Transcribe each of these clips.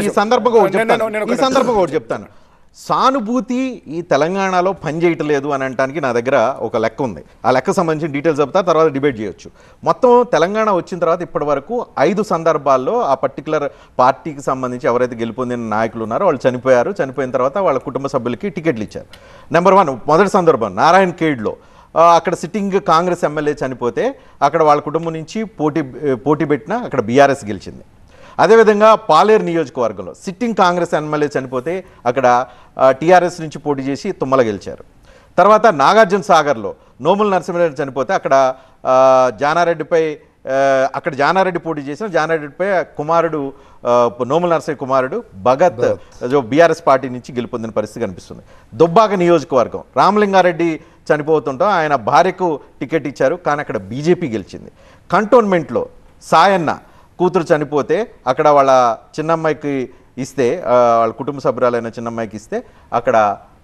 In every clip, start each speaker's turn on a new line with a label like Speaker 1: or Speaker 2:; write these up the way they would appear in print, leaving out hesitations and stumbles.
Speaker 1: ఈ సందర్భంగా ఒకటి చెప్తాను. సానుభూతి ఈ తెలంగాణలో పనిచేయట్లేదు అని అనడానికి నా దగ్గర ఒక లెక్క ఉంది. ఆ లెక్క సంబంధించిన డీటెయిల్స్ చెప్తా, తర్వాత డిబేట్ చేయొచ్చు. మొత్తం తెలంగాణ వచ్చిన తర్వాత ఇప్పటి వరకు 5 సందర్భాల్లో ఆ పర్టికులర్ పార్టీకి సంబంధించి ఎవరైతే గెలుపొందిన నాయకులు ఉన్నారో వాళ్ళు చనిపోయారు. చనిపోయిన తర్వాత వాళ్ళ కుటుంబ సభ్యులకి టికెట్లు ఇచ్చారు. నెంబర్ 1 మొదటి సందర్భం నారాయణ్ ఖేడ్లో అక్కడ సిట్టింగ్ కాంగ్రెస్ ఎమ్మెల్యే చనిపోతే అక్కడ వాళ్ళ కుటుంబం నుంచి పోటీ పెట్టిన అక్కడ బీఆర్ఎస్ గెలిచింది. అదేవిధంగా పాలేరు నియోజకవర్గంలో సిట్టింగ్ కాంగ్రెస్ ఎమ్మెల్యే చనిపోతే అక్కడ టీఆర్ఎస్ నుంచి పోటీ చేసి తుమ్మల గెలిచారు. తర్వాత నాగార్జున సాగర్లో నోముల నరసింహారెడ్డి చనిపోతే అక్కడ జానారెడ్డి పోటీ చేసిన జానారెడ్డిపై కుమారుడు నోముల నరసింహ కుమారుడు భగత్ బీఆర్ఎస్ పార్టీ నుంచి గెలుపొందిన పరిస్థితి కనిపిస్తుంది. దుబ్బాక నియోజకవర్గం రామలింగారెడ్డి చనిపోతుంటాం, ఆయన భార్యకు టికెట్ ఇచ్చారు, కానీ అక్కడ బీజేపీ గెలిచింది. కంటోన్మెంట్లో సాయన్న కూతురు చనిపోతే అక్కడ వాళ్ళ చిన్నమ్మాయికి ఇస్తే, వాళ్ళ కుటుంబ సభ్యురాలైన చిన్నమ్మాయికి ఇస్తే అక్కడ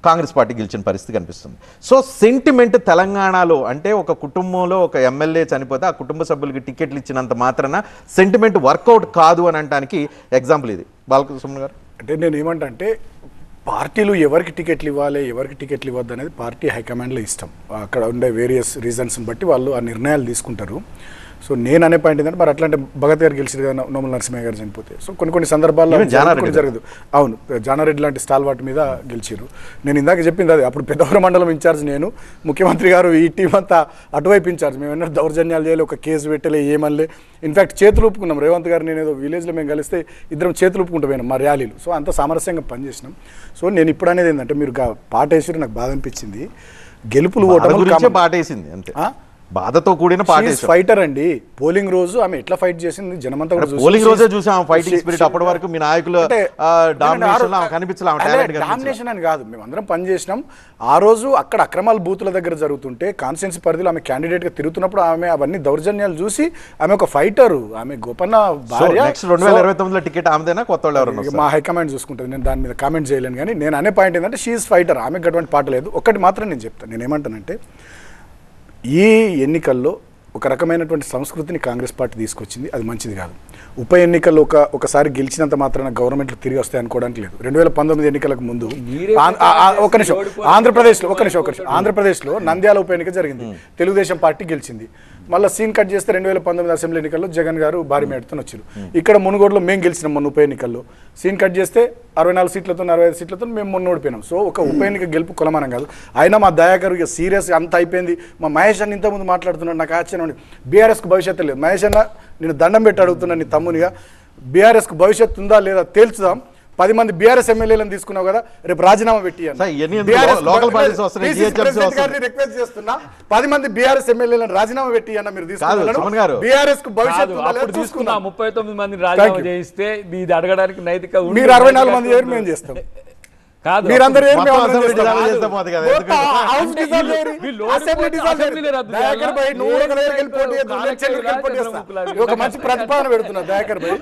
Speaker 1: కాంగ్రెస్ పార్టీ గెలిచిన పరిస్థితి కనిపిస్తుంది. సో సెంటిమెంట్ తెలంగాణలో అంటే ఒక కుటుంబంలో ఒక ఎమ్మెల్యే చనిపోతే ఆ కుటుంబ సభ్యులకి టికెట్లు ఇచ్చినంత మాత్రాన సెంటిమెంట్ వర్కౌట్ కాదు అని అనడానికి ఎగ్జాంపుల్ ఇది. బాలకృష్ణ గారు,
Speaker 2: అంటే నేను ఏమంటే పార్టీలు ఎవరికి టికెట్లు ఇవ్వాలి ఎవరికి టికెట్లు ఇవ్వద్దు అనేది పార్టీ హైకమాండ్లో ఇష్టం. అక్కడ ఉండే వేరియస్ రీజన్స్ని బట్టి వాళ్ళు ఆ నిర్ణయాలు తీసుకుంటారు. సో నేను అనే పాయింట్ ఏంటంటే మరి అట్లాంటి భగత్ గారు గెలిచారు కదా నోముల నరసింహయ్య గారు చనిపోతే. సో కొన్ని సందర్భాల్లో జరగదు. అవును, జానారెడ్డి లాంటి స్టాల్ వాటి మీద గెలిచారు. నేను ఇందాక చెప్పింది అది. అప్పుడు పెద్దవరం మండలం ఇన్ఛార్జ్ నేను, ముఖ్యమంత్రి గారు ఈ టీం అంతా అటువైపు ఇన్ఛార్జ్. మేము ఎన్నో దౌర్జన్యాలు చేయలే, ఒక కేసు పెట్టలే, ఏమనలే. ఇన్ఫాక్ట్ చేతులు ఒప్పుకున్నాం. రేవంత్ గారు నేను ఏదో విలేజ్లో మేము కలిస్తే ఇద్దరం చేతులు ఒప్పుకుంటూ పోయినాం మా ర్యాలీలు. సో అంత సామరస్యంగా పనిచేసినాం. సో నేను ఇప్పుడు అనేది ఏంటంటే మీరు పాట వేసారు, నాకు బాధ అనిపించింది. గెలుపులు ఓటములు
Speaker 1: పాట వేసింది అంతే, బాధతో కూడిన పార్టీ
Speaker 2: ఫైటర్ అండి. పోలింగ్ రోజు ఆమె ఎట్లా ఫైట్ చేసింది జనమంతా
Speaker 1: పోలింగ్ రోజే చూసాం ఫైటింగ్ స్పిరిట్. అప్పటి వరకు మీ నాయకులు
Speaker 2: డామినేషన్ అని కాదు, మేము అందరం పని చేసినాం. ఆ రోజు అక్కడ అక్రమాల బూతుల దగ్గర జరుగుతుంటే కాన్స్టిట్యున్సీ పరిధిలో ఆమె క్యాండిడేట్ గా తిరుగుతున్నప్పుడు ఆమె అవన్నీ దౌర్జన్యాలు చూసి ఆమె ఒక ఫైటరు, ఆమె గోపన్న భార్య.
Speaker 1: 2029లో టికెట్ ఆమెదేనా కొత్త వాళ్ళు ఎవరు?
Speaker 2: మా హైకమాండ్ చూసుకుంటుంది, నేను దాని మీద కామెంట్ చేయలేను. కానీ నేను అనే పాయింట్ ఏంటంటే షీఈస్ ఫైటర్, ఆమెకు అటువంటి పాట లేదు. ఒకటి మాత్రం నేను చెప్తాను, నేను ఏమంటానంటే ఈ ఎన్నికల్లో ఒక రకమైనటువంటి సంస్కృతిని కాంగ్రెస్ పార్టీ తీసుకొచ్చింది, అది మంచిది కాదు. ఉప ఎన్నికల్లో ఒకసారి గెలిచినంత మాత్రాన గవర్నమెంట్లు తిరిగి వస్తాయి అనుకోవడానికి లేదు. 2019 ఎన్నికలకు ముందు ఆంధ్రప్రదేశ్లో నంద్యాల ఉప ఎన్నిక జరిగింది, తెలుగుదేశం పార్టీ గెలిచింది. మళ్ళీ సీన్ కట్ చేస్తే 2019 అసెంబ్లీ ఎన్నికల్లో జగన్ గారు భారీ మేడతో వచ్చారు. ఇక్కడ మునుగోడులో మేము గెలిచినాం మొన్న ఉప ఎన్నికల్లో. సీన్ కట్ చేస్తే 64 సీట్లతో 45 సీట్లతో మేము మొన్న ఓడిపోయినాం. సో ఒక ఉప ఎన్నిక గెలుపు కులమానం కాదు. అయినా మా దయాకర్ ఇక సీరియస్ అంత అయిపోయింది. మా మహేష్ అన్న ఇంతకుముందు మాట్లాడుతున్నాడు, నాకు ఆశ్చర్యం. బీఆర్ఎస్కు భవిష్యత్తు లేదు. మహేష్ అన్న నేను దండం పెట్టి అడుగుతున్నాను నీ తమ్మునిగా, బీఆర్ఎస్కు భవిష్యత్తు ఉందా లేదా తేల్చుదాం. 10 మంది బీఆర్ఎస్ ఎమ్మెల్యేలను తీసుకున్నావు కదా, రేపు రాజీనామా పెట్టి రిక్వెస్ట్ చేస్తున్నా. 10 మంది బీఆర్ఎస్ ఎమ్మెల్యేలను రాజీనామా పెట్టి అన్న మీరు తీసుకున్నారు. బీఆర్ఎస్ కు భవిష్యత్తు
Speaker 3: తీసుకున్నా 39 మంది రాజీనామా చేయిస్తే ఇది అడగడానికి నైతిక.
Speaker 2: మీరు 64 మంది ఏరు మేము చేస్తాం. మీరందరూ ఒక మంచి ప్రతిపాదన పెడుతున్నా దయాకర్ భాయ్,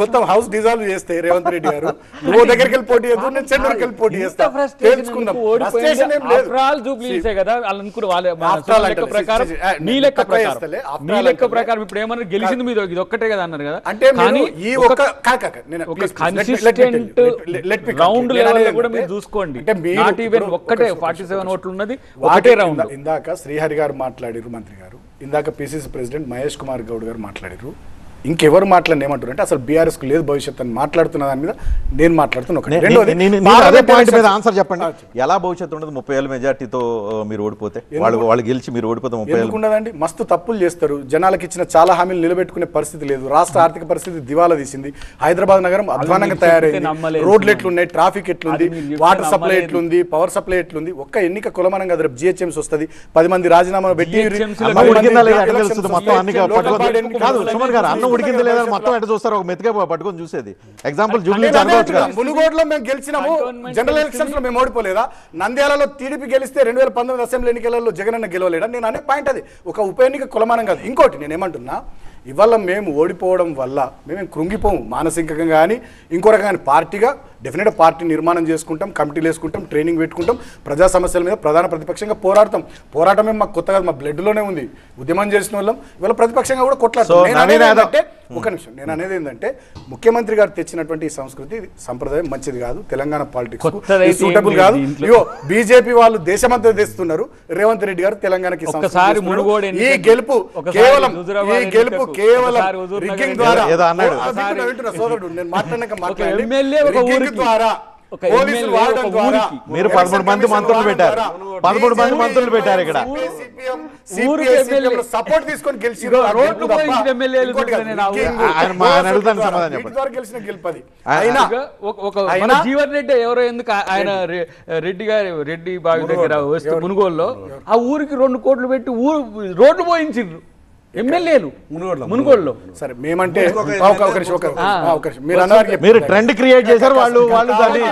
Speaker 2: మొత్తం హౌస్ డిజాల్వ్ చేస్తే రేవంత్ రెడ్డి గారు నువ్వు దగ్గరికి వెళ్ళి పోటీ చేద్దాం, నేను చెన్నూరుకి వెళ్ళి పోటీ చేస్తా. తెలుసుకుందాం.
Speaker 3: మీ లెక్క ప్రకారం ఇప్పుడు ఏమన్నా గెలిచింది మీరు ఇది ఒక్కటే కదా అన్నారు కదా.
Speaker 2: అంటే ఈ ఒక్క
Speaker 3: రౌండ్ లెవెల్ కూడా మీరు చూసుకోండి. నాట్ ఈవెన్ ఒక్కటే 47 ఓట్లు ఉన్నది, ఒకటే రౌండ్.
Speaker 2: ఇందాక శ్రీహరి గారు మాట్లాడారు, మంత్రి గారు, ఇందాక పిసిసి ప్రెసిడెంట్ మహేష్ కుమార్ గౌడ్ గారు మాట్లాడారు. ఇంకెవరు మాట్లాడిన ఏమంటారు అంటే అసలు బీఆర్ఎస్ కు లేదు భవిష్యత్తు అని మాట్లాడుతున్న దాని మీద నేను మాట్లాడుతున్నా.
Speaker 1: ఆన్సర్ చెప్పండి, ఎలా భవిష్యత్తు ఉండదు 30,000 మెజార్టీతో మీరు ఓడిపోతే? వాళ్ళు గెలిచి మీరు ఓడిపోతే 30,000
Speaker 2: ఉండదండి. మస్తు తప్పులు చేస్తారు. జనాలకు ఇచ్చిన చాలా హామీలు నిలబెట్టుకునే పరిస్థితి లేదు. రాష్ట్ర ఆర్థిక పరిస్థితి దివాలా తీసింది. హైదరాబాద్ నగరం అధ్వానంగా తయారైంది. రోడ్లు ఎట్లున్నాయి, ట్రాఫిక్ ఎట్లుంది, వాటర్ సప్లై ఎట్లుంది, పవర్ సప్లై ఎట్లుంది. ఒక్క ఎన్నిక కులమానం కదా, రేపు జిహెచ్ఎంసీ వస్తుంది. 10 మంది రాజీనామా పెట్టి
Speaker 1: ఉడికింది లేదా మొత్తం ఎట్లా చూస్తారు? ఒక మెతిగా పట్టుకొని చూసేది. ఎగ్జాంపుల్
Speaker 2: మునుగోడులో మేము గెలిచినాము, జనరల్ ఎలక్షన్స్ లో మేము ఓడిపోలేదా? నంద్యాలలో టీడీపీ గెలిస్తే 2019 అసెంబ్లీ ఎన్నికలలో జగన్ అన్న గెలవలేడా? నేను అనే పాయింట్ అది. ఒక ఉప ఎన్నిక కులమానం కాదు. ఇంకోటి నేను ఏమంటున్నా, ఇవాళ మేము ఓడిపోవడం వల్ల మేము కృంగిపోము మానసికంగా కానీ ఇంకో రకంగా. పార్టీగా డెఫినెట్గా పార్టీ నిర్మాణం చేసుకుంటాం, కమిటీలు వేసుకుంటాం, ట్రైనింగ్ పెట్టుకుంటాం, ప్రజా సమస్యల మీద ప్రధాన ప్రతిపక్షంగా పోరాడతాం. పోరాటమే మాకు కొత్తగా మా బ్లడ్లోనే ఉంది. ఉద్యమం చేసిన వాళ్ళం ఇవాళ ప్రతిపక్షంగా కూడా కొట్లాడతాం. ఒక నిమిషం నేను అనేది ఏంటంటే ముఖ్యమంత్రి గారు తెచ్చినటువంటి ఈ సంస్కృతి సంప్రదాయం మంచిది కాదు, తెలంగాణ పాలిటిక్స్ సూటబుల్ కాదు. ఇగో బీజేపీ వాళ్ళు దేశమంతా తెస్తున్నారు, రేవంత్ రెడ్డి గారు తెలంగాణకి ఈ గెలుపు కేవలం రిగ్గింగ్ ద్వారా సోదరుడు నేను మాట్లాడినాక ద్వారా
Speaker 1: మీరు 11 మంది మంత్రులు పెట్టారు, 11 మంది మంత్రులు పెట్టారు ఇక్కడ.
Speaker 2: సపోర్ట్ తీసుకొని గెలిచిన
Speaker 3: జీవన్ రెడ్డి ఎవరో ఎందుకు ఆయన రెడ్డి బావి దగ్గర వస్తే మునుగోలులో ఆ ఊరికి 2 కోట్లు పెట్టి రోడ్లు పోయించిండ్రు ఎమ్మెల్యేలు మునుగోడులో.
Speaker 2: సరే మేమంటే
Speaker 1: మీరు ట్రెండ్ క్రియేట్ చేశారు, వాళ్ళు దాన్ని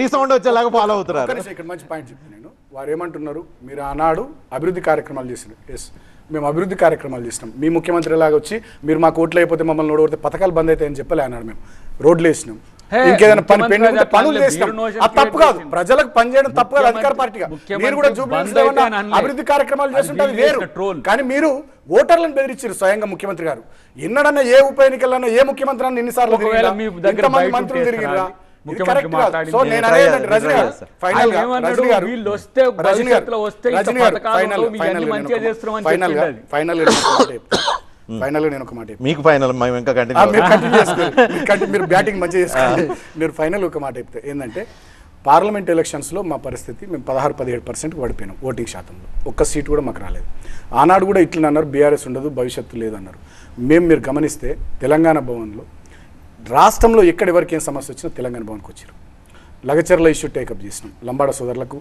Speaker 1: రీసౌండ్ వచ్చేలాగా ఫాలో అవుతున్నారు.
Speaker 2: ఇక్కడ మంచి పాయింట్ చెప్తాను నేను. వారు ఏమంటున్నారు, మీరు ఆనాడు అభివృద్ధి కార్యక్రమాలు చేసినారు. ఎస్, మేము అభివృద్ధి కార్యక్రమాలు చేసినాం. మీ ముఖ్యమంత్రి లాగా వచ్చి మీరు మాకు ఓట్లు అయిపోతే మమ్మల్ని ఓడగొడితే పథకాలు బంద్ అవుతాయని చెప్పలే అన్నాడు. మేము రోడ్లు వేసినాం, ఇంకేదైనా పనులు చేసినాం. అది తప్పు కాదు, ప్రజలకు పనిచేయడం తప్పు కాదు. అధికార పార్టీగా మీరు కూడా అభివృద్ధి కార్యక్రమాలు చేస్తుంటే వేరు. కానీ మీరు ఓటర్లను బెదిరించారు స్వయంగా ముఖ్యమంత్రి గారు. ఎన్నడన్నా ఏ ఉప ఎన్నికల్లో ఏ ముఖ్యమంత్రి అన్న ఎన్నిసార్లు ఎంతమంది మంత్రులు తిరిగిరా?
Speaker 1: మీకు ఫైనల్
Speaker 2: మీరు బ్యాటింగ్ మంచిగా చేసుకోండి. మీరు ఫైనల్ ఒక మాట చెప్తే ఏంటంటే, పార్లమెంట్ ఎలక్షన్స్లో మా పరిస్థితి మేము 16-17% పడిపోయినాం ఓటింగ్ శాతంలో. ఒక్క సీటు కూడా మాకు రాలేదు. ఆనాడు కూడా ఇట్లా అన్నారు, బీఆర్ఎస్ ఉండదు భవిష్యత్తు లేదన్నారు. మీరు గమనిస్తే తెలంగాణ భవన్లో రాష్ట్రంలో ఎక్కడెవరికి ఏం సమస్య వచ్చినా తెలంగాణ భవన్కి వచ్చారు. లగచర్ల ఇష్యూ టేకప్ చేసినాం, లంబాడ సోదరులకు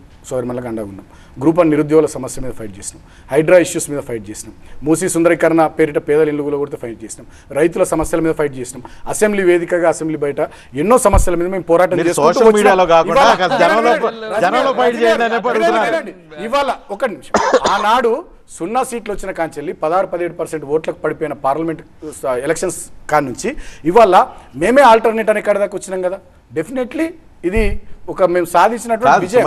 Speaker 2: అండగా ఉన్నాం. గ్రూప్ 1 నిరుద్యోగుల సమస్య మీద ఫైట్ చేసినాం, హైడ్రా ఇష్యూస్ మీద ఫైట్ చేసినాం, మూసీ సుందరీకరణ పేరిట పేదల ఇల్లు కూడా ఫైట్ చేసినాం, రైతుల సమస్యల మీద ఫైట్ చేసినాం, అసెంబ్లీ వేదికగా అసెంబ్లీ బయట ఎన్నో సమస్యల మీద మేము పోరాటం చేస్తున్నాం. ఇవాళ ఒక నిమిషం, ఆనాడు 0 సీట్లు వచ్చిన కాంచెల్లి 16-17% ఓట్లకు పడిపోయిన పార్లమెంట్ ఎలక్షన్స్ కానుంచి ఇవాళ మేమే ఆల్టర్నేట్ అనే కాడ దాకా వచ్చినాం కదా. డెఫినెట్లీ ఇది ఒక మేము సాధించినటువంటి విజయం.